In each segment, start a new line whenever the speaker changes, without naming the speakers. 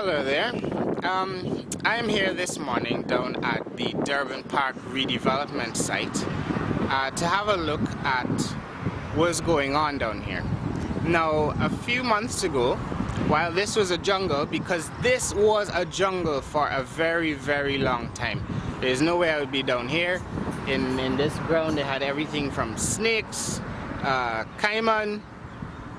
Hello there. I am here this morning down at the Durban Park redevelopment site to have a look at what's going on down here. Now, a few months ago, while this was a jungle, because this was a jungle for a very, very long time. There's no way I would be down here. In this ground, they had everything from snakes, caiman.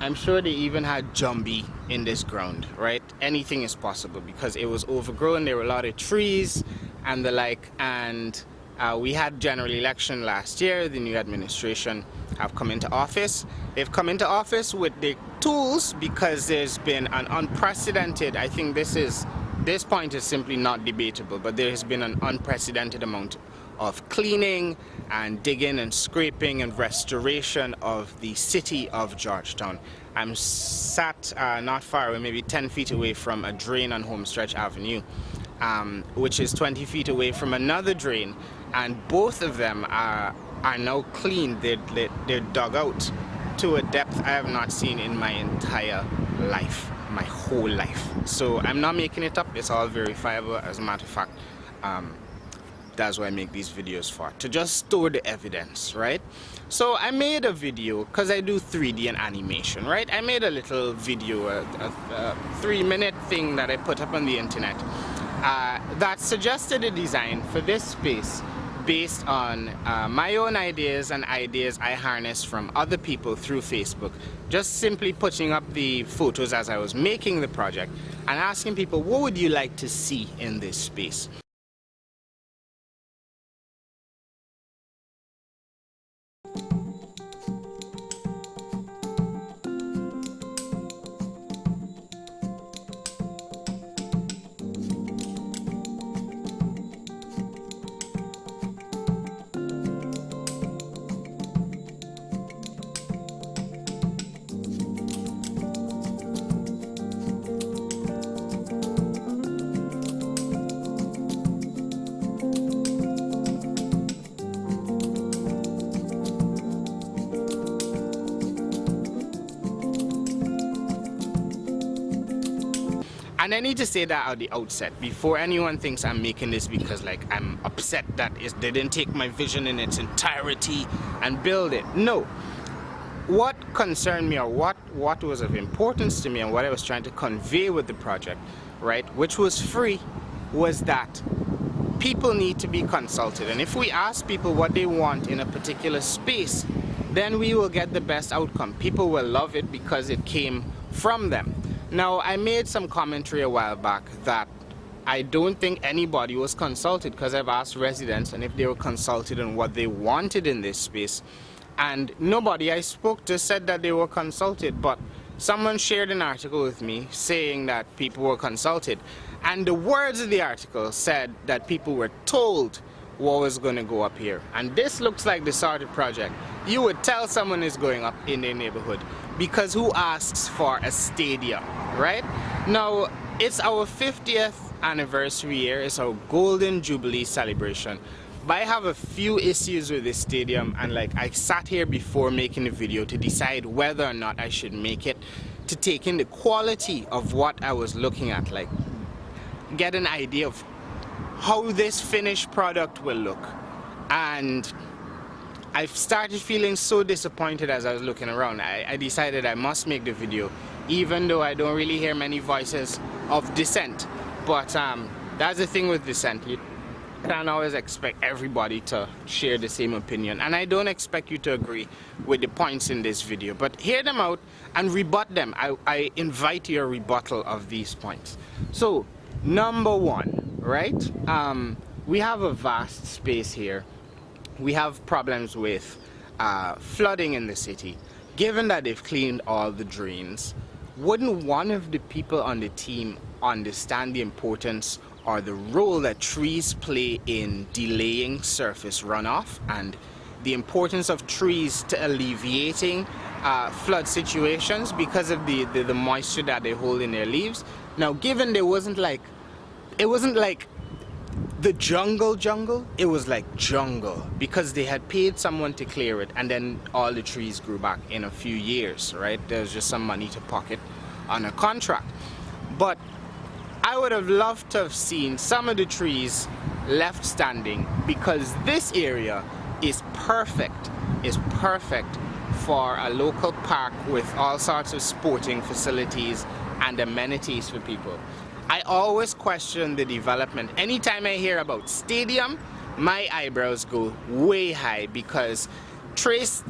I'm sure they even had jumbie in this ground, right? Anything is possible because it was overgrown. There were a lot of trees and the like, and we had general election last year. The new administration have come into office. They've come into office with the tools because there's been an unprecedented, I think this point is simply not debatable, but there has been an unprecedented amount of cleaning and digging and scraping and restoration of the city of Georgetown. I'm sat not far away, maybe 10 feet away from a drain on Homestretch Avenue, which is 20 feet away from another drain, and both of them are now cleaned. They're dug out to a depth I have not seen in my entire life, my whole life. So I'm not making it up, it's all verifiable. As a matter of fact, that's what I make these videos for, to just store the evidence, right? So I made a video, because I do 3D and animation, right? I made a little video, a 3-minute thing that I put up on the internet that suggested a design for this space based on my own ideas and ideas I harnessed from other people through Facebook. Just simply putting up the photos as I was making the project and asking people, what would you like to see in this space? And I need to say that at the outset, before anyone thinks I'm making this because like I'm upset that they didn't take my vision in its entirety and build it. No. What concerned me, or what was of importance to me and what I was trying to convey with the project, right, which was free, was that people need to be consulted. And if we ask people what they want in a particular space, then we will get the best outcome. People will love it because it came from them. Now, I made some commentary a while back that I don't think anybody was consulted, because I've asked residents and if they were consulted on what they wanted in this space, and nobody I spoke to said that they were consulted. But someone shared an article with me saying that people were consulted, and the words of the article said that people were told what was going to go up here. And this looks like the sort of project you would tell someone is going up in their neighborhood, because who asks for a stadium, right? Now, it's our 50th anniversary year, it's our golden jubilee celebration, but I have a few issues with this stadium, and like I sat here before making the video to decide whether or not I should make it, to take in the quality of what I was looking at, like get an idea of how this finished product will look. And I've started feeling so disappointed as I was looking around. I decided I must make the video, even though I don't really hear many voices of dissent. But that's the thing with dissent. You can't always expect everybody to share the same opinion. And I don't expect you to agree with the points in this video. But hear them out and rebut them. I invite your rebuttal of these points. So, number one, right? We have a vast space here. We have problems with flooding in the city. Given that they've cleaned all the drains, wouldn't one of the people on the team understand the importance or the role that trees play in delaying surface runoff, and the importance of trees to alleviating flood situations because of the moisture that they hold in their leaves? Now, given it wasn't like the jungle, it was like jungle, because they had paid someone to clear it, and then all the trees grew back in a few years, right? There's just some money to pocket on a contract. But I would have loved to have seen some of the trees left standing, because this area is perfect for a local park with all sorts of sporting facilities and amenities for people. I always question the development. Anytime I hear about stadium, my eyebrows go way high, because trace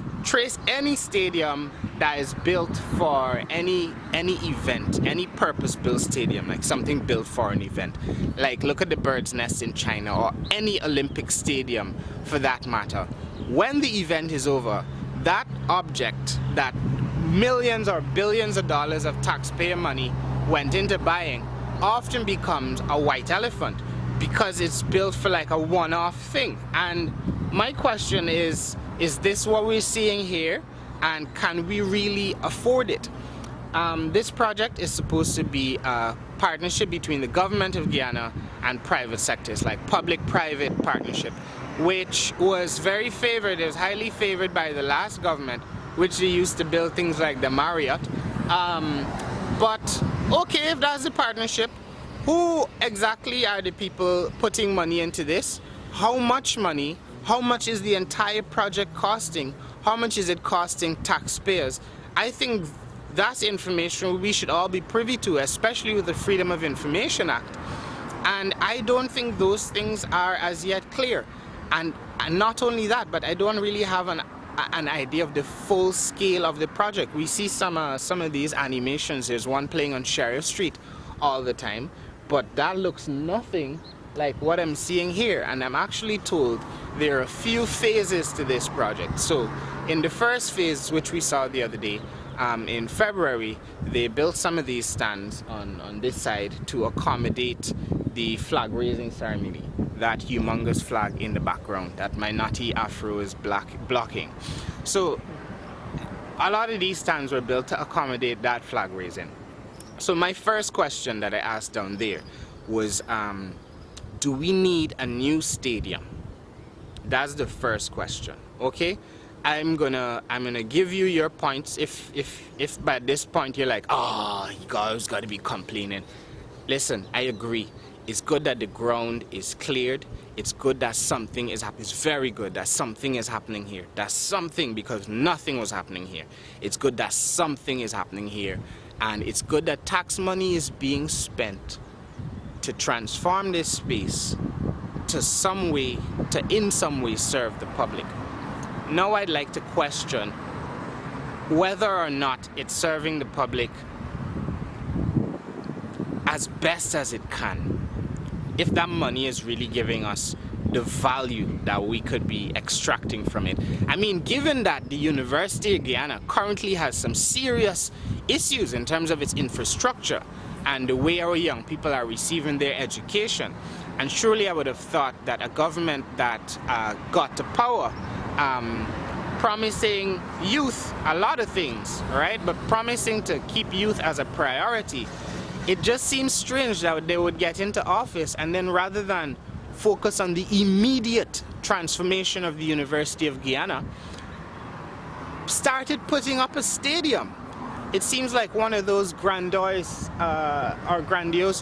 any stadium that is built for any event, any purpose-built stadium, like something built for an event. Like look at the Bird's Nest in China, or any Olympic stadium for that matter. When the event is over, that object that millions or billions of dollars of taxpayer money went into buying often becomes a white elephant, because it's built for like a one-off thing. And my question is this what we're seeing here, and can we really afford it? This project is supposed to be a partnership between the government of Guyana and private sectors, like public-private partnership, which was very favored. It was highly favored by the last government, which they used to build things like the Marriott. But okay, if that's the partnership, who exactly are the people putting money into this? How much money? How much is the entire project costing? How much is it costing taxpayers? I think that's information we should all be privy to, especially with the Freedom of Information Act. And I don't think those things are as yet clear. And not only that, but I don't really have an idea of the full scale of the project. We see some of these animations. There's one playing on Sheriff Street all the time, but that looks nothing like what I'm seeing here. And I'm actually told there are a few phases to this project. So in the first phase, which we saw the other day, in February, they built some of these stands on this side to accommodate the flag raising ceremony, that humongous flag in the background that my naughty afro is blocking. So a lot of these stands were built to accommodate that flag raising. So my first question that I asked down there was, do we need a new stadium? That's the first question. Okay, I'm gonna give you your points. If by this point you're like, you guys gotta be complaining. Listen, I agree. It's good that the ground is cleared. It's good that something is happening. It's very good that something is happening here. That's something, because nothing was happening here. It's good that something is happening here. And it's good that tax money is being spent to transform this space to in some way serve the public. Now I'd like to question whether or not it's serving the public as best as it can. If that money is really giving us the value that we could be extracting from it. I mean, given that the University of Guyana currently has some serious issues in terms of its infrastructure and the way our young people are receiving their education, and surely I would have thought that a government that got to power, promising youth a lot of things, right? But promising to keep youth as a priority, it just seems strange that they would get into office and then, rather than focus on the immediate transformation of the University of Guyana, started putting up a stadium. It seems like one of those grandiose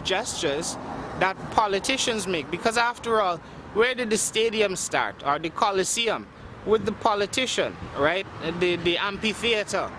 gestures that politicians make, because after all, where did the stadium start, or the Coliseum? With the politician, right? The amphitheater,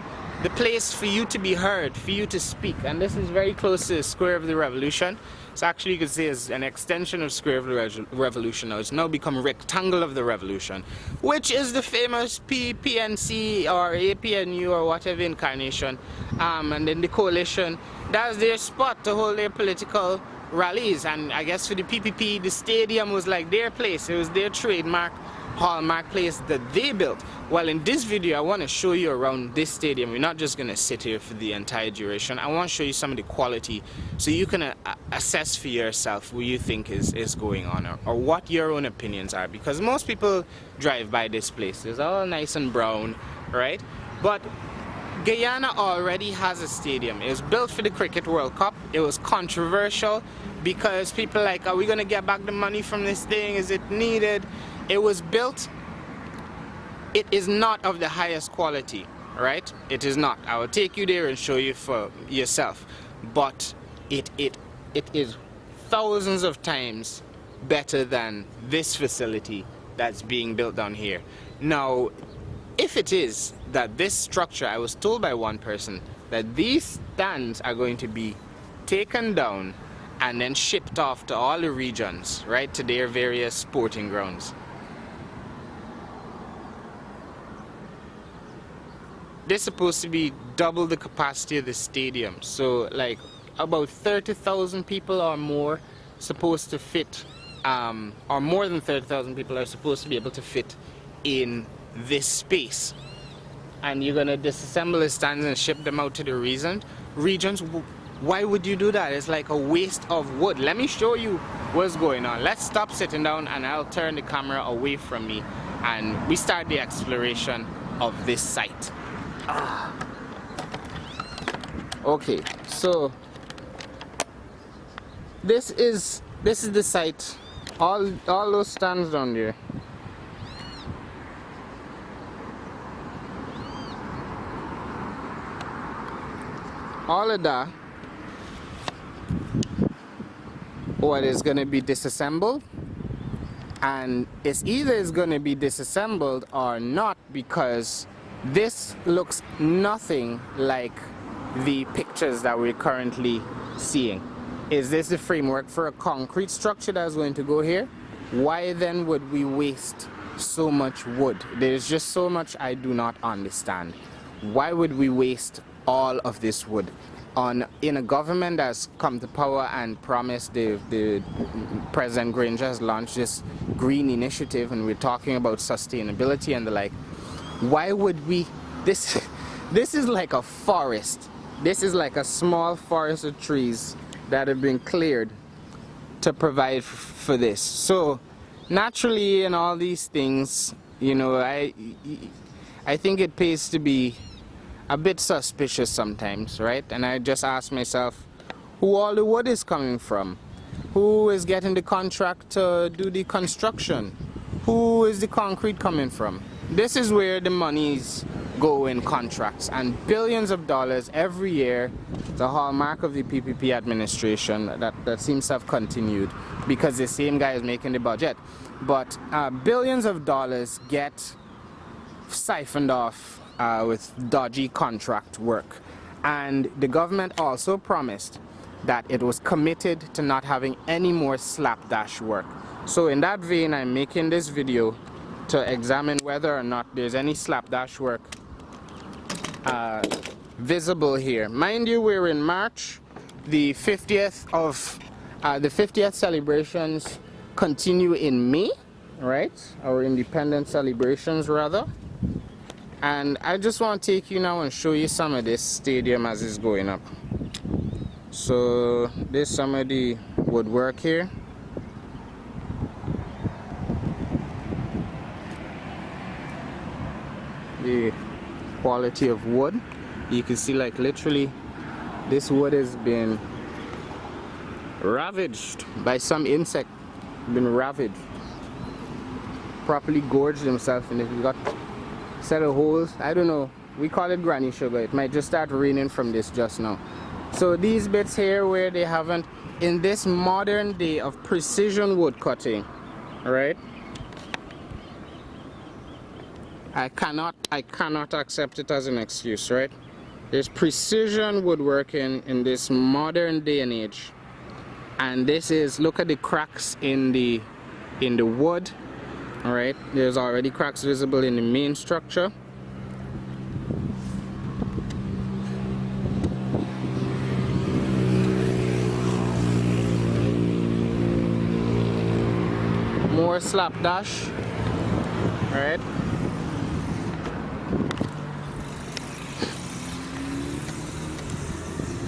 the place for you to be heard, for you to speak. And this is very close to the Square of the Revolution. So actually you could say it's an extension of Square of the Revolution now. It's now become Rectangle of the Revolution, which is the famous PNC or APNU or whatever incarnation. And then the coalition, that's their spot to hold their political rallies. And I guess for the PPP, the stadium was like their place. It was their trademark hallmark place that they built. Well, in this video I want to show you around this stadium. We're not just going to sit here for the entire duration. I want to show you some of the quality so you can assess for yourself what you think is going on, or what your own opinions are, because most people drive by this place. It's all nice and brown, right? But Guyana already has a stadium. It was built for the Cricket World Cup. It was controversial because people like, are we going to get back the money from this thing? Is it needed? It was built. It is not of the highest quality, right? It is not. I will take you there and show you for yourself. But it is thousands of times better than this facility that's being built down here. Now, if it is that this structure, I was told by one person that these stands are going to be taken down and then shipped off to all the regions, right, to their various sporting grounds. They're supposed to be double the capacity of the stadium, so like about 30,000 people or more supposed to fit, or more than 30,000 people are supposed to be able to fit in this space. And you're gonna disassemble the stands and ship them out to the regions. Why would you do that? It's like a waste of wood. Let me show you what's going on. Let's stop sitting down and I'll turn the camera away from me and we start the exploration of this site. Okay, so this is the site. All those stands down there. All of that, what is going to be disassembled, and it's either going to be disassembled or not, because this looks nothing like the pictures that we're currently seeing. Is this the framework for a concrete structure that's going to go here? Why then would we waste so much wood? There's just so much I do not understand. Why would we waste all of this wood in a government that's come to power and promised? The President Granger has launched this green initiative and we're talking about sustainability and the like. Why would we, this is like a forest. This is like a small forest of trees that have been cleared to provide for this. So naturally in all these things, you know, I think it pays to be a bit suspicious sometimes, right? And I just ask myself, who all the wood is coming from? Who is getting the contract to do the construction? Who is the concrete coming from? This is where the monies go in contracts, and billions of dollars every year. The hallmark of the PPP administration that seems to have continued because the same guy is making the budget. But billions of dollars get siphoned off with dodgy contract work, and the government also promised that it was committed to not having any more slapdash work. So in that vein, I'm making this video to examine whether or not there's any slapdash work visible here. Mind you, we're in March. The 50th celebrations continue in May, right? Our independence celebrations rather. And I just want to take you now and show you some of this stadium as it's going up. So this is some of the woodwork here. The quality of wood, you can see like literally this wood has been ravaged by some insect, been ravaged, properly gorged himself, and if you got a set of holes, I don't know, we call it granny sugar, it might just start raining from this just now. So these bits here where they haven't, in this modern day of precision wood cutting, right? I cannot accept it as an excuse, right? There's precision woodworking in this modern day and age, and this is, look at the cracks in the wood. All right, there's already cracks visible in the main structure. More slapdash. All right.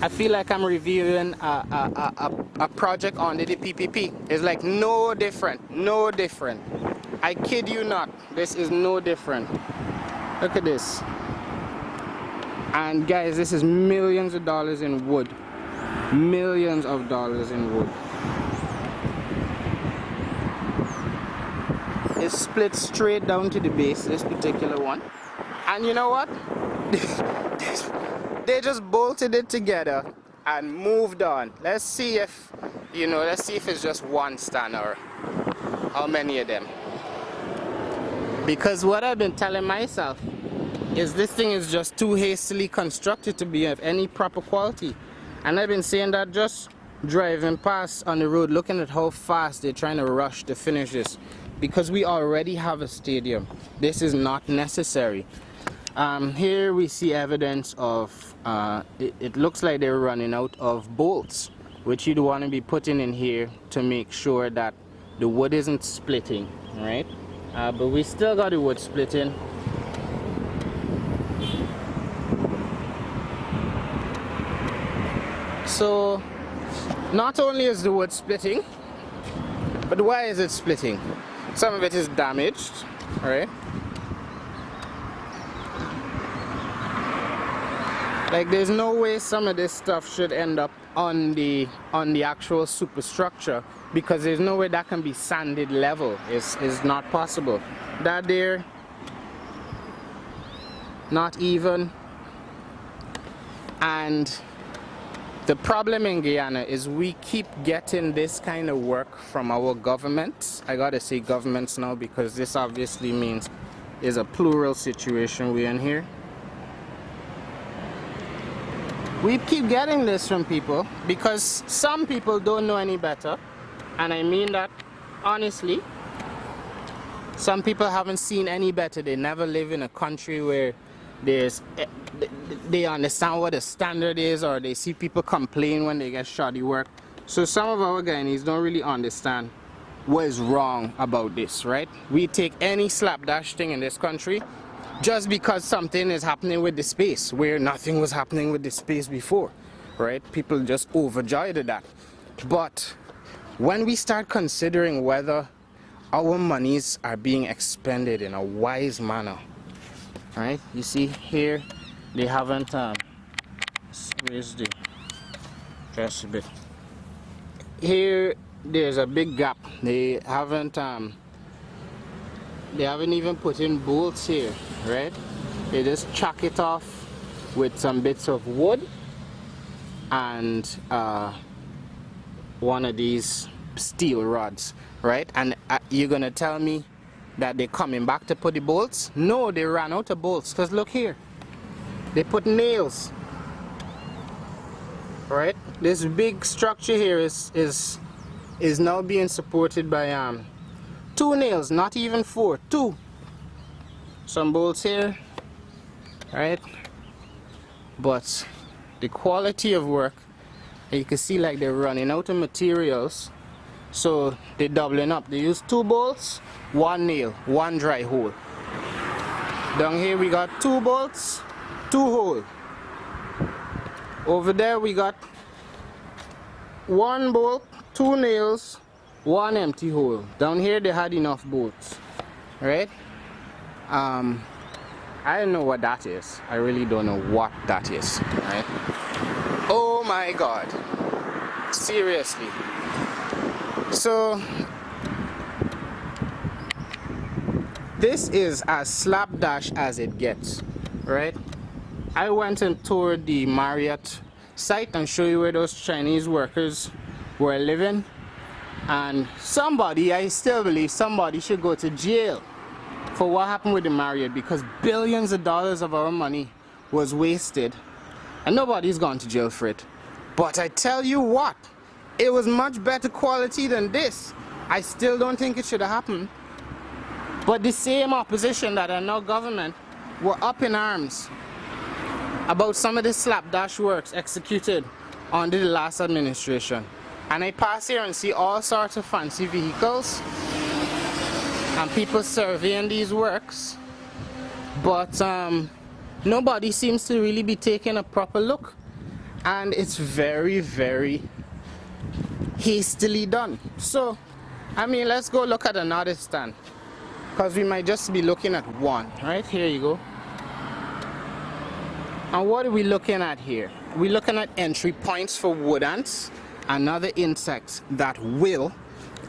I feel like I'm reviewing a project under the PPP. It's like no different, no different. I kid you not, this is no different. Look at this. And guys, this is millions of dollars in wood. Millions of dollars in wood. It's split straight down to the base, this particular one. And you know what? They just bolted it together and moved on. Let's see if, let's see if it's just one stand or how many of them. Because what I've been telling myself is this thing is just too hastily constructed to be of any proper quality. And I've been saying that just driving past on the road, looking at how fast they're trying to rush to finish this. Because we already have a stadium. This is not necessary. Here we see evidence of, it looks like they're running out of bolts, which you'd want to be putting in here to make sure that the wood isn't splitting, right? But we still got the wood splitting. So, not only is the wood splitting, but why is it splitting? Some of it is damaged, right? Like there's no way some of this stuff should end up on the actual superstructure, because there's no way that can be sanded level. It's not possible. That there, not even. And the problem in Guyana is we keep getting this kind of work from our governments. I gotta say governments now, because this obviously means is a plural situation we're in here. We keep getting this from people because some people don't know any better, and I mean that honestly. Some people haven't seen any better. They never live in a country where they understand what the standard is, or they see people complain when they get shoddy work. So some of our Guyanese don't really understand what is wrong about this, right? We take any slapdash thing in this country just because something is happening with the space where nothing was happening with the space before, right? People just overjoyed at that. But when we start considering whether our monies are being expended in a wise manner, right? You see here, they haven't, where's the, just a bit. Here, there's a big gap. They haven't even put in bolts here, right? They just chuck it off with some bits of wood and one of these steel rods, right? And you're gonna tell me that they're coming back to put the bolts? No, they ran out of bolts, because look here, they put nails, right? This big structure here is now being supported by 2 nails, not even 4, 2. Some bolts here, right? But the quality of work, you can see like they're running out of materials, so they're doubling up. They use 2 bolts, 1 nail, 1 dry hole. Down here we got 2 bolts, 2 hole. Over there we got 1 bolt, 2 nails, 1 empty hole. Down here they had enough bolts, right? I don't know what that is. I really don't know what that is, right? Oh my God, seriously. So this is as slapdash as it gets, right? I went and toured the Marriott site and show you where those Chinese workers were living. And somebody, I still believe somebody should go to jail for what happened with the Marriott, because billions of dollars of our money was wasted and nobody's gone to jail for it. But I tell you what, it was much better quality than this. I still don't think it should have happened. But the same opposition that are now government were up in arms about some of the slapdash works executed under the last administration. And I pass here and see all sorts of fancy vehicles and people surveying these works, but nobody seems to really be taking a proper look, and it's very, very hastily done. So I mean, let's go look at another stand, because we might just be looking at one. Right, here you go. And what are we looking at here? We're looking at entry points for wood ants and other insects that will,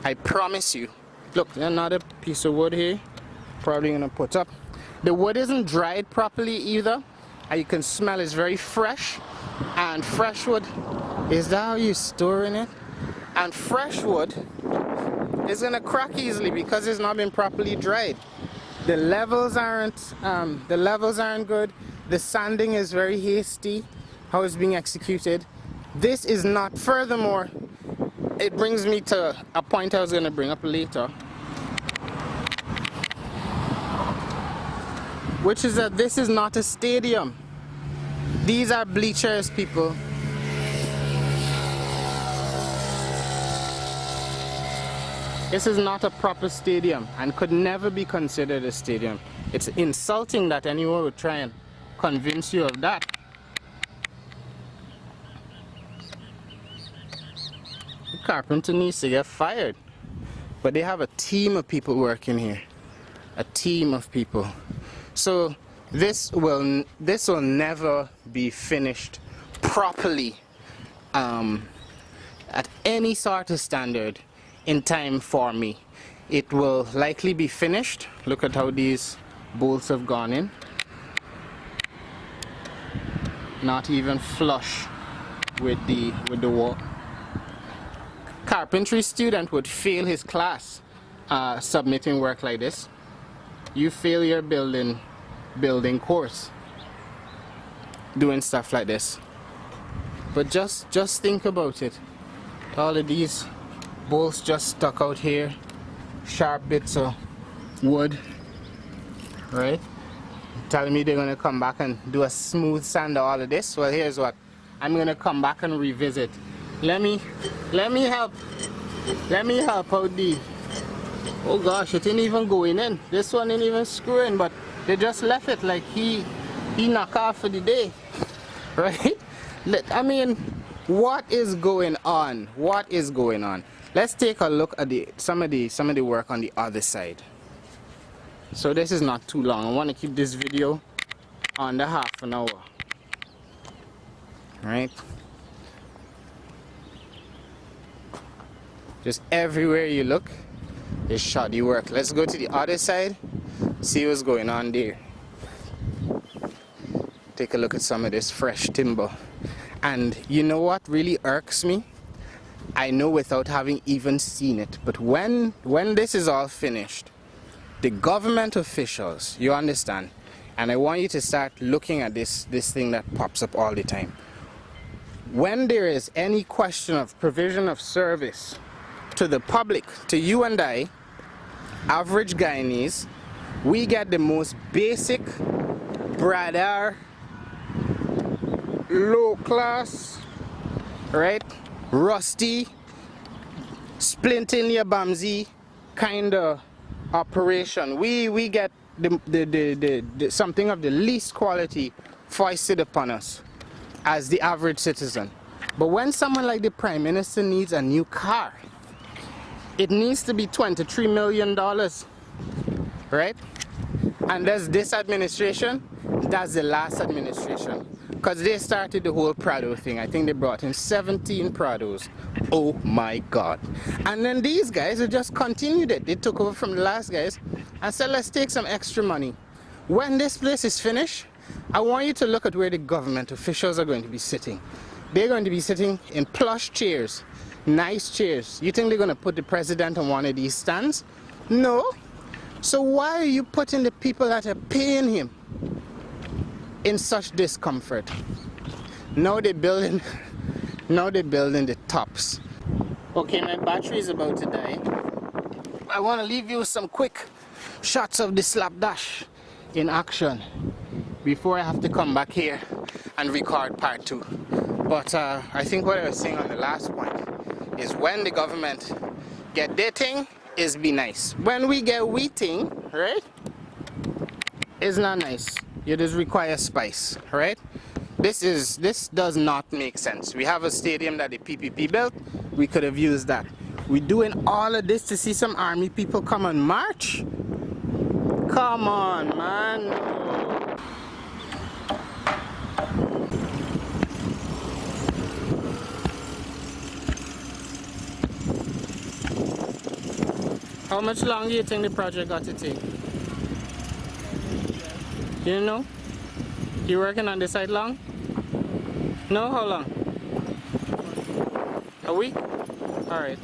I promise you. Look, another piece of wood here, probably gonna put up. The wood isn't dried properly either, and you can smell it's very fresh. And fresh wood, is that how you storing it? And fresh wood is gonna crack easily because it's not been properly dried. The levels aren't good. The sanding is very hasty, how it's being executed. This is not, furthermore, it brings me to a point I was gonna bring up later, which is that this is not a stadium. These are bleachers, people. This is not a proper stadium and could never be considered a stadium. It's insulting that anyone would try and convince you of that. The carpenter needs to get fired. But they have a team of people working here. A team of people. So this will never be finished properly at any sort of standard in time for me. It will likely be finished. Look at how these bolts have gone in. Not even flush with the wall. Carpentry student would fail his class submitting work like this. You fail your building course doing stuff like this. But just think about it. All of these bolts just stuck out here, sharp bits of wood, right? Telling me they're gonna come back and do a smooth sand of all of this. Well, here's what I'm gonna come back and revisit. Let me help out the, oh gosh, it ain't even going in. This one ain't even screwing, but they just left it like he knocked off for the day, right? I mean, what is going on? What is going on? Let's take a look at some of the work on the other side. So this is not too long. I want to keep this video under half an hour. Right? Just everywhere you look is shoddy work. Let's go to the other side, see what's going on there. Take a look at some of this fresh timber. And you know what really irks me? I know without having even seen it, but when this is all finished, the government officials, you understand, and I want you to start looking at this thing that pops up all the time. When there is any question of provision of service to the public, to you and I, average Guyanese, we get the most basic, brother, low class, right, rusty, splinting your bamsy kind of operation. We get the something of the least quality foisted upon us as the average citizen. But when someone like the Prime Minister needs a new car, it needs to be $23 million, right? And there's this administration, that's the last administration. Because they started the whole Prado thing. I think they brought in 17 Prados. Oh my God. And then these guys have just continued it. They took over from the last guys and said, let's take some extra money. When this place is finished, I want you to look at where the government officials are going to be sitting. They're going to be sitting in plush chairs, nice chairs. You think they're going to put the president on one of these stands? No. So why are you putting the people that are paying him in such discomfort? Now they're building the tops. Okay, my battery is about to die. I want to leave you with some quick shots of the Slapdash in action before I have to come back here and record part 2. But I think what I was saying on the last point is when the government get their thing, is be nice. When we get we thing, right, it's not nice. You just require spice, right? This does not make sense. We have a stadium that the PPP built. We could have used that. We're doing all of this to see some army people come and march? Come on, man. How much longer do you think the project got to take? You know? You working on this side long? No, how long? A week? Alright.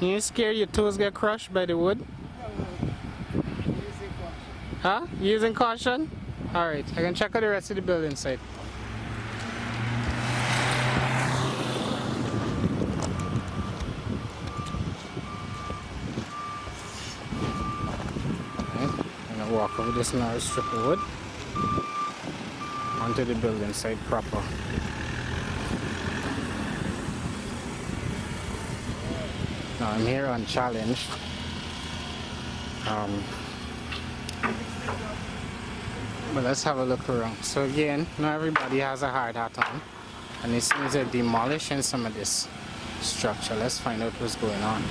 You scared your toes get crushed by the wood? Huh? Using caution? Alright, I can check out the rest of the building site. Okay, I'm gonna walk over this narrow strip of wood onto the building site proper. Now I'm here unchallenged. But let's have a look around. So again, not everybody has a hard hat on, and it seems they're demolishing some of this structure. Let's find out what's going on.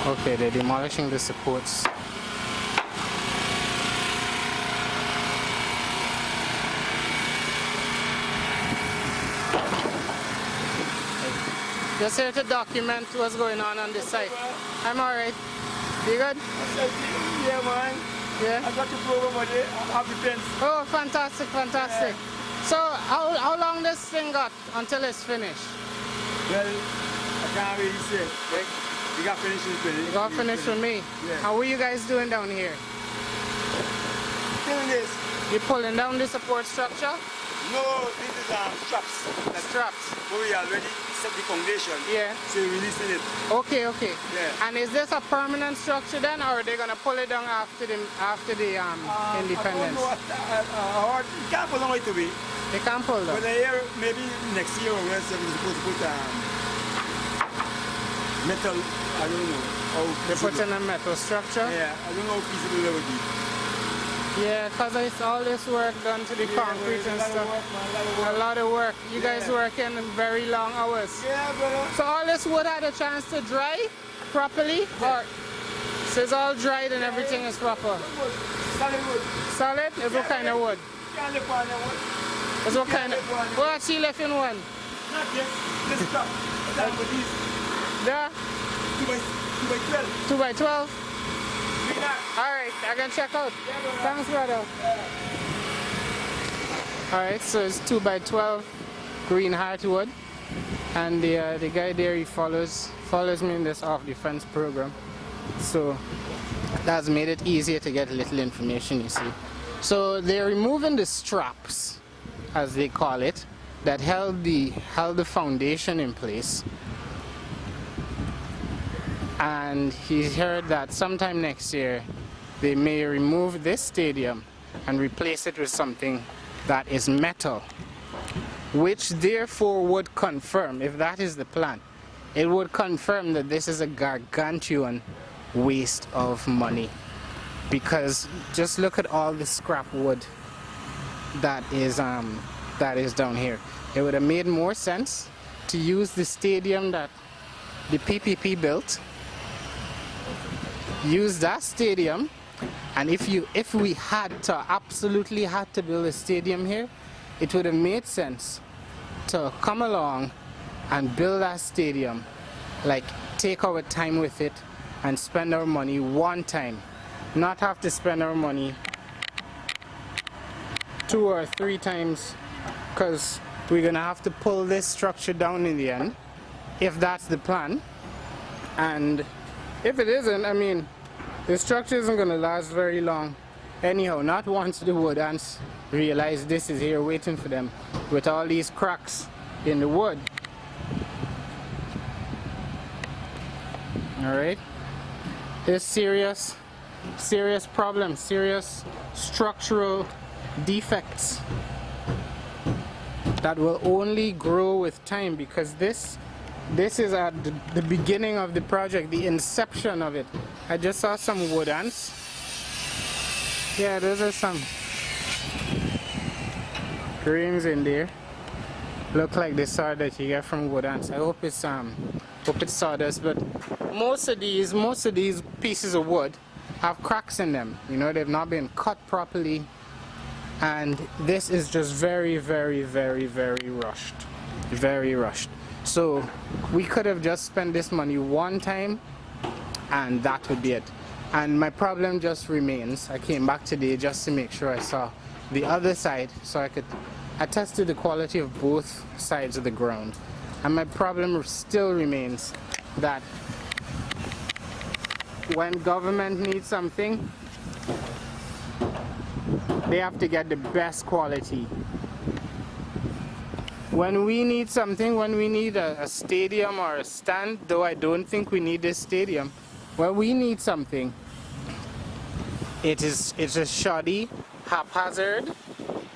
Okay, they're demolishing the supports. Just here to document what's going on this site. I'm alright. You good?
Yeah, man.
Yeah?
I got the program with it. I have the fence.
Oh, fantastic, fantastic. Yeah. So, how long this thing got until it's finished?
Well, I can't really say. Like, you got finished with me.
You got finished with me?
Yeah.
How are you guys doing down here?
Doing this.
You pulling down the support structure?
No, this is straps.
Straps.
But we already set the foundation.
Yeah.
So we're releasing it.
Okay, okay.
Yeah.
And is this a permanent structure then, or are they gonna pull it down after the independence?
I don't know you can't pull down right away.
They can't pull down.
But a year, maybe next year or else we're supposed to put metal. I don't know.
They put in a metal structure?
Yeah, I don't know how feasible that would be.
Yeah, because it's all this work done to the concrete and stuff. A lot of work. You guys working very long hours.
Yeah, brother.
So all this wood had a chance to dry properly?
Yeah.
Or so it's all dried and everything is proper?
Solid wood.
Solid? It's what kind of wood?
Can't live on that wood.
It's what kind of... What she left in one?
Not this. This stuff. That's what these.
Yeah?
2 by 12.
2 by 12? Alright, I can check out. Thanks, brother. Alright, so it's 2 by 12 green heartwood, and the guy there, he follows me in this off defense program, so that's made it easier to get a little information, you see. So they're removing the straps, as they call it, that held the foundation in place. And he heard that sometime next year they may remove this stadium and replace it with something that is metal, which therefore would confirm, if that is the plan, it would confirm that this is a gargantuan waste of money, because just look at all the scrap wood that is down here. It would have made more sense to use the stadium that the PPP built. Use that stadium, and if we absolutely had to build a stadium here, it would have made sense to come along and build that stadium, like take our time with it and spend our money one time, not have to spend our money 2 or 3 times, because we're gonna have to pull this structure down in the end, if that's the plan. And if it isn't, I mean, the structure isn't going to last very long anyhow, not once the wood ants realize this is here waiting for them with all these cracks in the wood. Alright, there's serious problems, serious structural defects that will only grow with time, because this is at the beginning of the project, the inception of it. I just saw some wood ants Yeah, those are some grains in there. Look like the sawdust that you get from wood ants. I hope it's sawdust, but most of these pieces of wood have cracks in them. You know, they've not been cut properly, and this is just very, very, very, very rushed. Very rushed. So we could have just spent this money one time and that would be it. And my problem just remains. I came back today just to make sure I saw the other side so I could attest to the quality of both sides of the ground. And my problem still remains that when government needs something, they have to get the best quality. When we need something, when we need a stadium or a stand, though I don't think we need this stadium, when we need something, it's a shoddy, haphazard,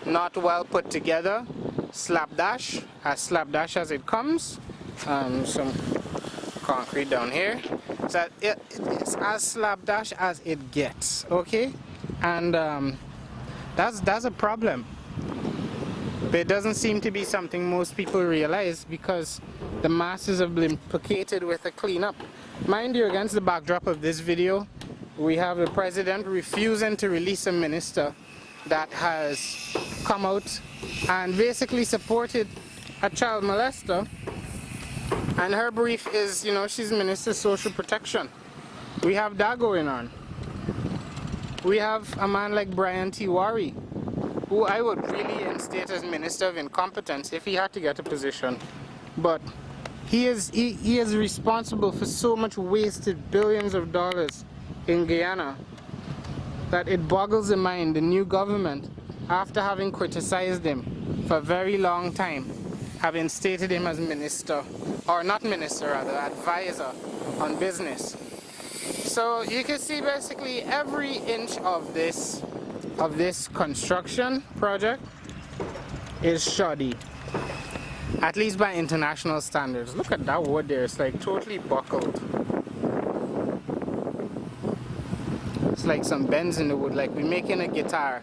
not well put together, slapdash, as slapdash as it comes. Some concrete down here. So it's as slapdash as it gets, okay? And that's a problem. But it doesn't seem to be something most people realize because the masses have been placated with a cleanup. Mind you, against the backdrop of this video, we have the president refusing to release a minister that has come out and basically supported a child molester. And her brief is, you know, she's Minister of Social Protection. We have that going on. We have a man like Brian Tiwari, who I would really instate as Minister of Incompetence if he had to get a position. But he is responsible for so much wasted billions of dollars in Guyana that it boggles the mind. The new government, after having criticized him for a very long time, have instated him as minister, or not minister rather, advisor on business. So you can see basically every inch of this construction project is shoddy, at least by international standards. Look at that wood there, it's like totally buckled. It's like some bends in the wood, like we're making a guitar.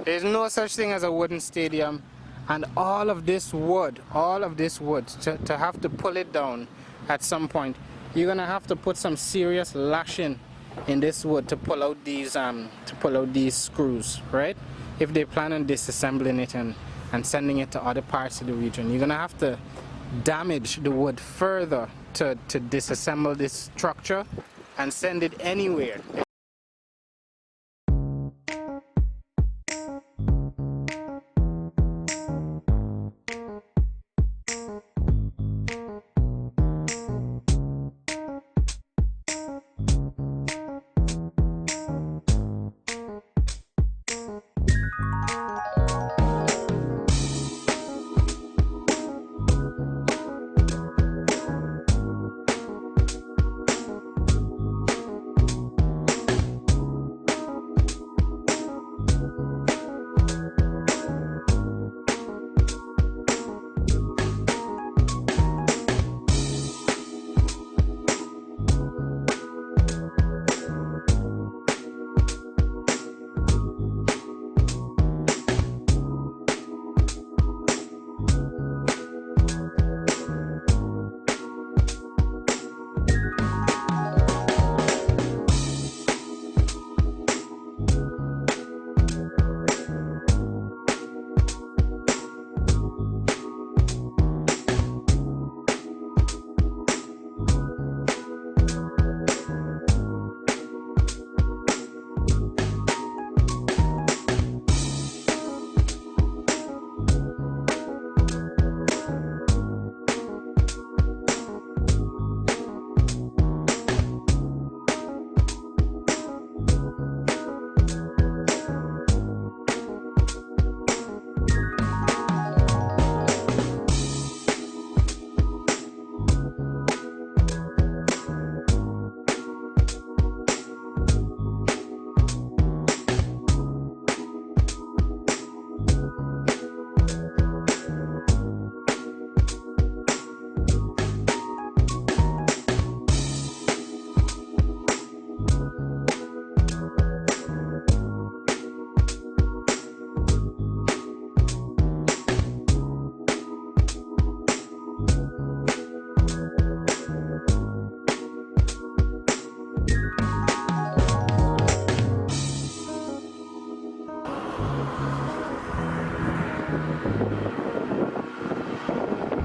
There's no such thing as a wooden stadium, and all of this wood, to have to pull it down at some point, you're gonna have to put some serious lashing in this wood to pull out these screws, right? If they plan on disassembling it and sending it to other parts of the region, you're gonna have to damage the wood further to disassemble this structure and send it anywhere.